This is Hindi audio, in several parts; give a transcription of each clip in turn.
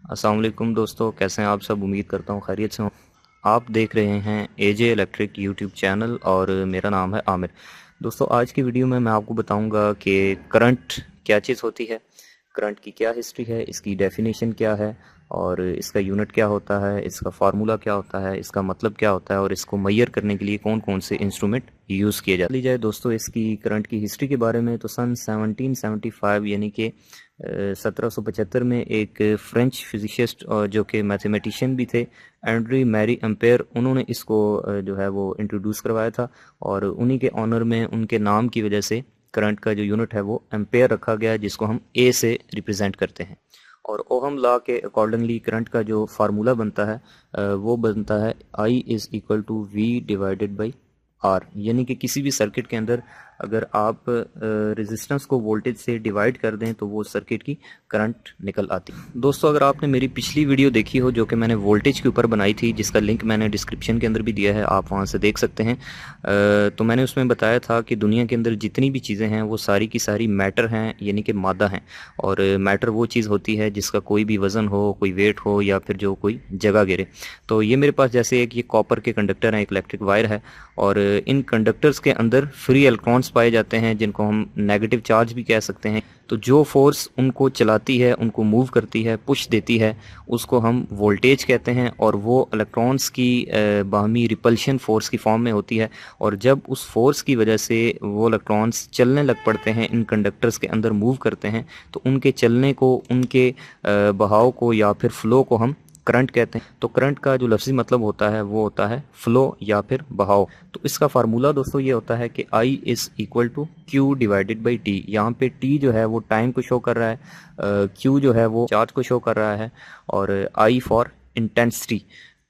अस्सलाम वालेकुम दोस्तों, कैसे हैं आप सब। उम्मीद करता हूँ खैरियत से हो। आप देख रहे हैं एजे इलेक्ट्रिक यूट्यूब चैनल और मेरा नाम है आमिर। दोस्तों, आज की वीडियो में मैं आपको बताऊंगा कि करंट क्या चीज़ होती है, करंट की क्या हिस्ट्री है, इसकी डेफिनेशन क्या है और इसका यूनिट क्या होता है, इसका फार्मूला क्या होता है, इसका मतलब क्या होता है और इसको मैयर करने के लिए कौन कौन से इंस्ट्रूमेंट यूज़ किए जाते हैं। ली जाए दोस्तों इसकी करंट की हिस्ट्री के बारे में, तो सन 1775 यानी कि 1775 में एक फ्रेंच फिजिसिस्ट और जो कि मैथमेटिशियन भी थे, एंड्री मैरी एम्पेयर, उन्होंने इसको जो है वो इंट्रोड्यूस करवाया था और उन्हीं के ऑनर में, उनके नाम की वजह से करंट का जो यूनिट है वो एम्पेयर रखा गया है, जिसको हम ए से रिप्रेजेंट करते हैं। और ओहम लॉ के अकॉर्डिंगली करंट का जो फार्मूला बनता है वो बनता है I is equal to V divided by R। यानी कि किसी भी सर्किट के अंदर अगर आप रेजिस्टेंस को वोल्टेज से डिवाइड कर दें तो वो सर्किट की करंट निकल आती है। दोस्तों, अगर आपने मेरी पिछली वीडियो देखी हो जो कि मैंने वोल्टेज के ऊपर बनाई थी, जिसका लिंक मैंने डिस्क्रिप्शन के अंदर भी दिया है, आप वहां से देख सकते हैं। तो मैंने उसमें बताया था कि दुनिया के अंदर जितनी भी चीज़ें हैं वो सारी की सारी मैटर हैं, यानी कि मादा हैं। और मैटर वो चीज़ होती है जिसका कोई भी वज़न हो, कोई वेट हो या फिर जो कोई जगह गिरे। तो ये मेरे पास जैसे एक ये कॉपर के कंडक्टर हैं, एक इलेक्ट्रिक वायर है और इन कंडक्टर्स के अंदर फ्री इलेक्ट्रॉन्स पाए जाते हैं, जिनको हम नेगेटिव चार्ज भी कह सकते हैं। तो जो फोर्स उनको चलाती है, उनको मूव करती है, पुश देती है, उसको हम वोल्टेज कहते हैं और वो इलेक्ट्रॉन्स की बाहमी रिपल्शन फोर्स की फॉर्म में होती है। और जब उस फोर्स की वजह से वो इलेक्ट्रॉन्स चलने लग पड़ते हैं, इन कंडक्टर्स के अंदर मूव करते हैं, तो उनके चलने को, उनके बहाव को या फिर फ्लो को हम करंट कहते हैं। तो करंट का जो लफ्ज़ी मतलब होता है वो होता है फ्लो या फिर बहाव। तो इसका फार्मूला दोस्तों ये होता है कि I is equal to Q divided by T। यहाँ पे T जो है वो टाइम को शो कर रहा है, Q जो है वो चार्ज को शो कर रहा है और I फॉर इंटेंसिटी।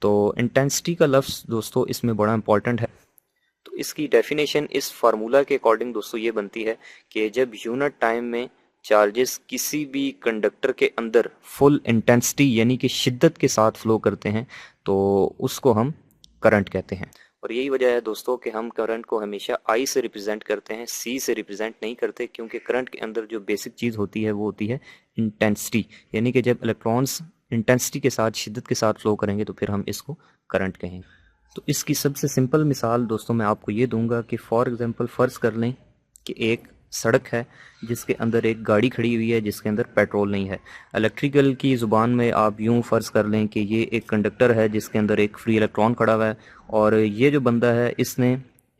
तो इंटेंसिटी का लफ्ज़ दोस्तों इसमें बड़ा इंपॉर्टेंट है। तो इसकी डेफिनेशन इस फार्मूला के अकॉर्डिंग दोस्तों ये बनती है कि जब यूनिट टाइम में चार्जेस किसी भी कंडक्टर के अंदर फुल इंटेंसिटी यानी कि शिद्दत के साथ फ्लो करते हैं तो उसको हम करंट कहते हैं। और यही वजह है दोस्तों कि हम करंट को हमेशा I से रिप्रेजेंट करते हैं, C से रिप्रेजेंट नहीं करते, क्योंकि करंट के अंदर जो बेसिक चीज़ होती है वो होती है इंटेंसिटी। यानी कि जब इलेक्ट्रॉन्स इंटेंसिटी के साथ, शिद्दत के साथ फ्लो करेंगे तो फिर हम इसको करंट कहेंगे। तो इसकी सबसे सिंपल मिसाल दोस्तों मैं आपको ये दूंगा कि फॉर एग्जांपल फ़र्ज़ कर लें कि एक सड़क है जिसके अंदर एक गाड़ी खड़ी हुई है जिसके अंदर पेट्रोल नहीं है। इलेक्ट्रिकल की ज़ुबान में आप यूं फ़र्ज़ कर लें कि ये एक कंडक्टर है जिसके अंदर एक फ्री इलेक्ट्रॉन खड़ा हुआ है और ये जो बंदा है इसने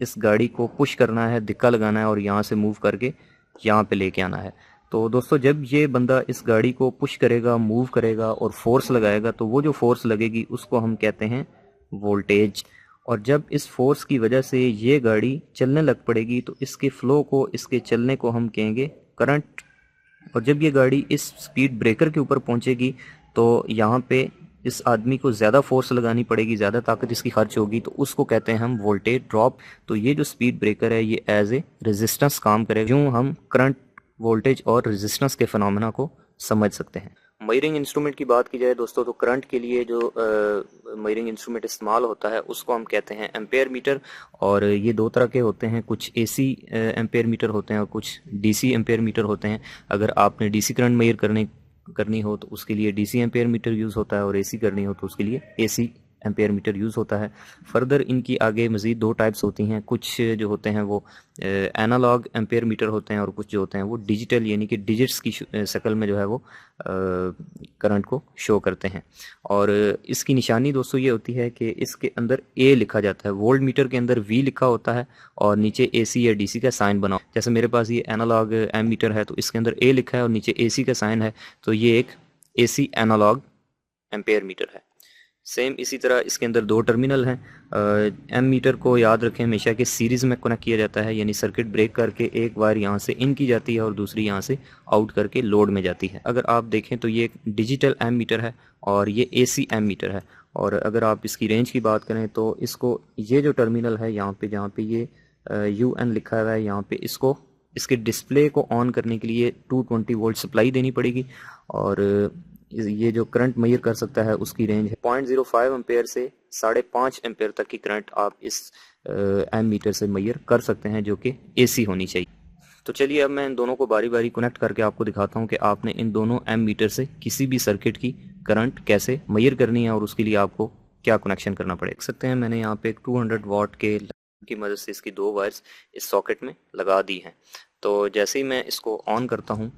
इस गाड़ी को पुश करना है, धक्का लगाना है और यहाँ से मूव करके यहाँ पे लेके आना है। तो दोस्तों, जब ये बंदा इस गाड़ी को पुश करेगा, मूव करेगा और फोर्स लगाएगा, तो वो जो फोर्स लगेगी उसको हम कहते हैं वोल्टेज। और जब इस फोर्स की वजह से ये गाड़ी चलने लग पड़ेगी तो इसके फ्लो को, इसके चलने को हम कहेंगे करंट। और जब ये गाड़ी इस स्पीड ब्रेकर के ऊपर पहुंचेगी तो यहाँ पे इस आदमी को ज़्यादा फोर्स लगानी पड़ेगी, ज़्यादा ताकत इसकी खर्च होगी, तो उसको कहते हैं हम वोल्टेज ड्रॉप। तो ये जो स्पीड ब्रेकर है ये एज ए रेजिस्टेंस काम करेगा। यूँ हम करंट, वोल्टेज और रेजिस्टेंस के फिनोमेना को समझ सकते हैं। मेजरिंग इंस्ट्रूमेंट की बात की जाए दोस्तों, तो करंट के लिए जो मेजरिंग इंस्ट्रूमेंट इस्तेमाल होता है उसको हम कहते हैं एम्पेयर मीटर। और ये दो तरह के होते हैं, कुछ एसी एम्पेयर मीटर होते हैं और कुछ डीसी एम्पेयर मीटर होते हैं। अगर आपने डीसी करंट मेजर करनी हो तो उसके लिए डीसी एम्पेयर मीटर यूज़ होता है और एसी करनी हो तो उसके लिए एसी एम्पेयर मीटर यूज़ होता है। फर्दर इनकी आगे मज़ीद दो टाइप्स होती हैं। कुछ जो होते हैं वो एनालॉग एम्पेयर मीटर होते हैं और कुछ जो होते हैं वो डिजिटल, यानी कि डिजिट्स की शक्ल में जो है वो करंट को शो करते हैं। और इसकी निशानी दोस्तों ये होती है कि इसके अंदर ए लिखा जाता है। वोल्ट मीटर के अंदर वी लिखा होता है और नीचे एसी या डीसी का साइन बना। जैसे मेरे पास ये एनालॉग एम मीटर है तो इसके अंदर ए लिखा है और नीचे एसी का साइन है, तो ये एक एसी एनालॉग एम्पेयर मीटर है। सेम इसी तरह इसके अंदर दो टर्मिनल हैं। एम मीटर को याद रखें हमेशा कि सीरीज़ में कनेक्ट किया जाता है, यानी सर्किट ब्रेक करके एक वायर यहाँ से इन की जाती है और दूसरी यहाँ से आउट करके लोड में जाती है। अगर आप देखें तो ये एक डिजिटल एम मीटर है और ये एसी एम मीटर है। और अगर आप इसकी रेंज की बात करें तो इसको, ये जो टर्मिनल है यहाँ पे जहाँ पे ये UN लिखा हुआ है, यहाँ पे इसको, इसके डिस्प्ले को ऑन करने के लिए 220 वोल्ट सप्लाई देनी पड़ेगी। और ये जो करंट मेजर कर सकता है उसकी रेंज है 0.05 एम्पेयर से 5.5 एम्पेयर तक की करंट आप इस एम मीटर से मेजर कर सकते हैं, जो कि एसी होनी चाहिए। तो चलिए अब मैं इन दोनों को बारी बारी कनेक्ट करके आपको दिखाता हूँ कि आपने इन दोनों एम मीटर से किसी भी सर्किट की करंट कैसे मेजर करनी है और उसके लिए आपको क्या कनेक्शन करना पड़ेगा। देख सकते हैं मैंने यहाँ पे एक 200 वाट के की मदद से इसकी दो वायर्स इस सॉकेट में लगा दी हैं। तो जैसे ही मैं इसको ऑन करता हूँ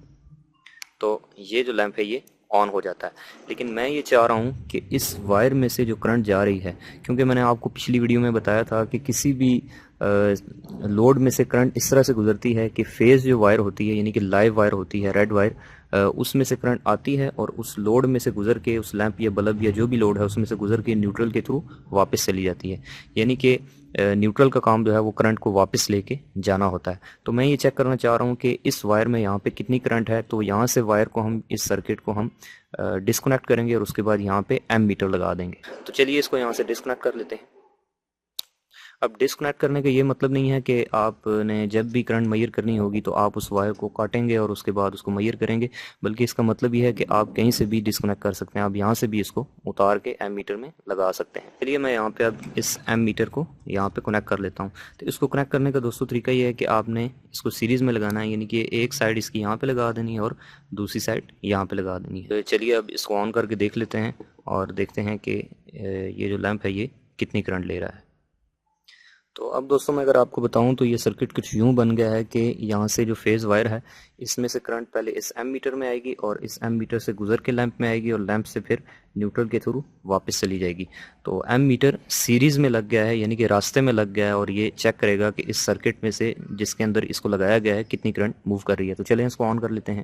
तो ये जो लैंप है ये ऑन हो जाता है। लेकिन मैं ये चाह रहा हूँ कि इस वायर में से जो करंट जा रही है, क्योंकि मैंने आपको पिछली वीडियो में बताया था कि किसी भी लोड में से करंट इस तरह से गुजरती है कि फेज जो वायर होती है यानी कि लाइव वायर होती है, रेड वायर, उसमें से करंट आती है और उस लोड में से गुजर के उस लैंप या बल्ब या जो भी लोड है उसमें से गुजर के न्यूट्रल के थ्रू वापस चली जाती है। यानी कि न्यूट्रल का काम जो है वो करंट को वापस लेके जाना होता है। तो मैं ये चेक करना चाह रहा हूँ कि इस वायर में यहाँ पे कितनी करंट है। तो यहाँ से वायर को हम, इस सर्किट को हम डिस्कनेक्ट करेंगे और उसके बाद यहाँ पे एम मीटर लगा देंगे। तो चलिए इसको यहाँ से डिस्कनेक्ट कर लेते हैं। अब डिस्कनेक्ट करने का ये मतलब नहीं है कि आपने जब भी करंट मेजर करनी होगी तो आप उस वायर को काटेंगे और उसके बाद उसको मेजर करेंगे, बल्कि इसका मतलब ये है कि आप कहीं से भी डिस्कनेक्ट कर सकते हैं। आप यहाँ से भी इसको उतार के एम मीटर में लगा सकते हैं। चलिए मैं यहाँ पे अब इस एम मीटर को यहाँ पे कनेक्ट कर लेता हूँ। तो इसको कनेक्ट करने का दोस्तों तरीका ये है कि आपने इसको सीरीज में लगाना है, यानी कि एक साइड इसकी यहाँ पे लगा देनी है और दूसरी साइड यहाँ पे लगा देनी है। तो चलिए अब इसको ऑन करके देख लेते हैं और देखते हैं कि ये जो लैंप है ये कितनी करंट ले रहा है। तो अब दोस्तों मैं अगर आपको बताऊं तो ये सर्किट कुछ यूं बन गया है कि यहाँ से जो फेज वायर है इसमें से करंट पहले इस एम मीटर में आएगी और इस एम मीटर से गुजर के लैंप में आएगी और लैंप से फिर न्यूट्रल के थ्रू वापस चली जाएगी। तो एम मीटर सीरीज में लग गया है, यानी कि रास्ते में लग गया है और ये चेक करेगा कि इस सर्किट में से जिसके अंदर इसको लगाया गया है कितनी करंट मूव कर रही है। तो चलें इसको ऑन कर लेते हैं।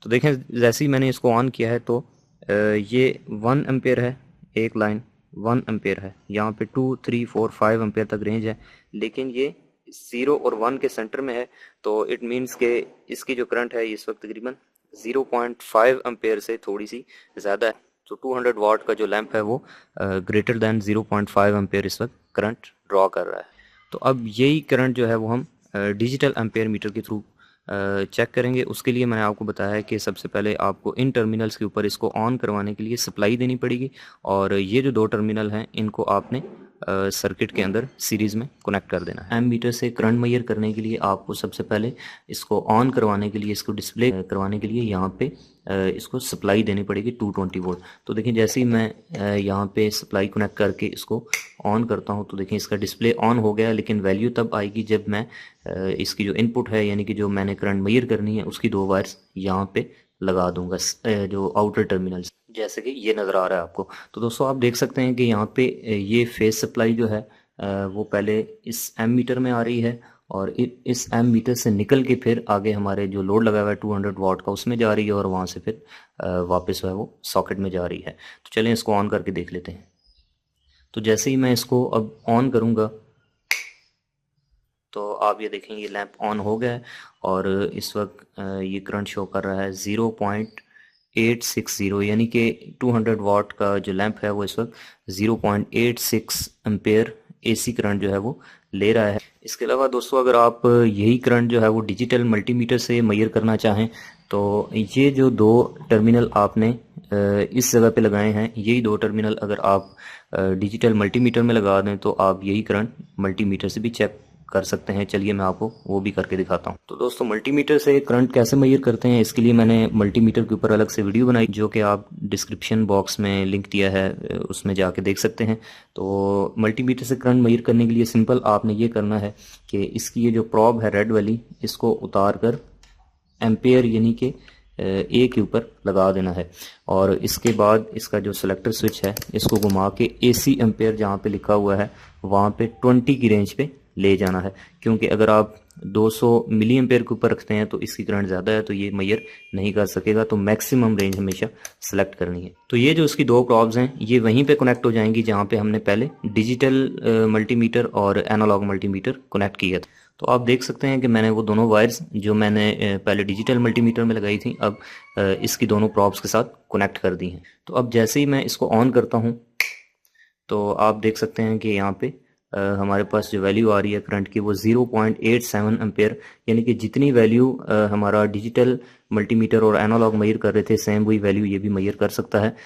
तो देखें जैसे ही मैंने इसको ऑन किया है तो ये 1 एम्पेयर है, एक लाइन 1 एम्पेयर है, यहाँ पे 2, 3, 4, 5 एम्पेयर तक रेंज है, लेकिन ये 0 और 1 के सेंटर में है। तो इट मीन्स के इसकी जो करंट है इस वक्त तकरीबन 0.5 एम्पेयर से थोड़ी सी ज़्यादा है। तो 200 वाट का जो लैंप है वो ग्रेटर दैन 0.5 एम्पेयर इस वक्त करंट ड्रॉ कर रहा है। तो अब यही करंट जो है वो हम डिजिटल एम्पेयर मीटर के थ्रू चेक करेंगे। उसके लिए मैंने आपको बताया है कि सबसे पहले आपको इन टर्मिनल्स के ऊपर इसको ऑन करवाने के लिए सप्लाई देनी पड़ेगी और ये जो दो टर्मिनल हैं इनको आपने सर्किट के अंदर सीरीज में कनेक्ट कर देना है। एम मीटर से करंट मेजर करने के लिए आपको सबसे पहले इसको ऑन करवाने के लिए, इसको डिस्प्ले करवाने के लिए यहाँ पे इसको सप्लाई देनी पड़ेगी 220 वोल्ट। तो देखिए जैसे ही मैं यहाँ पे सप्लाई कनेक्ट करके इसको ऑन करता हूँ तो देखिए इसका डिस्प्ले ऑन हो गया, लेकिन वैल्यू तब आएगी जब मैं इसकी जो इनपुट है यानी कि जो मैंने करंट मेजर करनी है उसकी दो वायर्स यहाँ पे लगा दूंगा जो आउटर टर्मिनल्स, जैसे कि ये नज़र आ रहा है आपको। तो दोस्तों आप देख सकते हैं कि यहाँ पे ये फेज सप्लाई जो है वो पहले इस एम मीटर में आ रही है और इस एम मीटर से निकल के फिर आगे हमारे जो लोड लगा हुआ है 200 वाट का उसमें जा रही है और वहाँ से फिर वापस है वो सॉकेट में जा रही है। तो चलें इसको ऑन करके देख लेते हैं। तो जैसे ही मैं इसको अब ऑन करूँगा तो आप ये देखें ये लैंप ऑन हो गया है और इस वक्त ये करंट शो कर रहा है 0.860, यानी कि 200 वाट का जो लैंप है वो इस वक्त 0.86 एम्पेयर एसी करंट जो है वो ले रहा है। इसके अलावा दोस्तों अगर आप यही करंट जो है वो डिजिटल मल्टीमीटर से मेजर करना चाहें तो ये जो दो टर्मिनल आपने इस जगह पे लगाए हैं, यही दो टर्मिनल अगर आप डिजिटल मल्टीमीटर में लगा दें तो आप यही करंट मल्टीमीटर से भी चेक कर सकते हैं। चलिए मैं आपको वो भी करके दिखाता हूँ। तो दोस्तों मल्टीमीटर से करंट कैसे मेजर करते हैं इसके लिए मैंने मल्टीमीटर के ऊपर अलग से वीडियो बनाई, जो कि आप डिस्क्रिप्शन बॉक्स में लिंक दिया है उसमें जाके देख सकते हैं। तो मल्टीमीटर से करंट मेजर करने के लिए सिंपल आपने ये करना है कि इसकी ये जो प्रॉब है रेड वाली, इसको उतार कर एम्पेयर यानी कि ए के ऊपर लगा देना है और इसके बाद इसका जो सेलेक्टर स्विच है इसको घुमा के AC एम्पेयर जहाँ पे लिखा हुआ है वहाँ पे 20 की रेंज पे ले जाना है, क्योंकि अगर आप 200 मिली एम्पेयर के ऊपर रखते हैं तो इसकी करंट ज़्यादा है तो ये मेजर नहीं कर सकेगा। तो मैक्सिमम रेंज हमेशा सेलेक्ट करनी है। तो ये जो इसकी दो प्रॉब्स हैं ये वहीं पे कनेक्ट हो जाएंगी जहाँ पे हमने पहले डिजिटल मल्टीमीटर और एनालॉग मल्टीमीटर कनेक्ट किया था। तो आप देख सकते हैं कि मैंने वो दोनों वायर्स जो मैंने पहले डिजिटल मल्टीमीटर में लगाई थी अब इसकी दोनों प्रॉब्स के साथ कनेक्ट कर दी हैं। तो अब जैसे ही मैं इसको ऑन करता हूँ तो आप देख सकते हैं कि यहाँ पे हमारे पास जो वैल्यू आ रही है करंट की वो 0.87 एम्पेयर, यानी कि जितनी वैल्यू हमारा डिजिटल मल्टीमीटर और एनालॉग मेजर कर रहे थे सेम वही वैल्यू ये भी मेजर कर सकता है।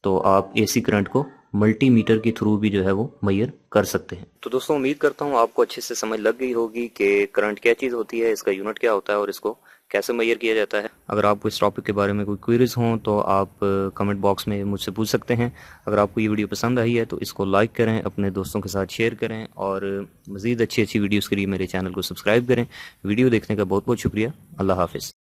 तो आप AC करंट को मल्टीमीटर के थ्रू भी जो है वो मेजर कर सकते हैं। तो दोस्तों उम्मीद करता हूँ आपको अच्छे से समझ लग गई होगी कि करंट क्या चीज़ होती है, इसका यूनिट क्या होता है और इसको कैसे मेजर किया जाता है। अगर आपको इस टॉपिक के बारे में कोई क्वेरीज हों तो आप कमेंट बॉक्स में मुझसे पूछ सकते हैं। अगर आपको ये वीडियो पसंद आई है तो इसको लाइक करें, अपने दोस्तों के साथ शेयर करें और मज़ीद अच्छी अच्छी वीडियोज़ के लिए मेरे चैनल को सब्सक्राइब करें। वीडियो देखने का बहुत बहुत शुक्रिया। अल्लाह हाफिज़।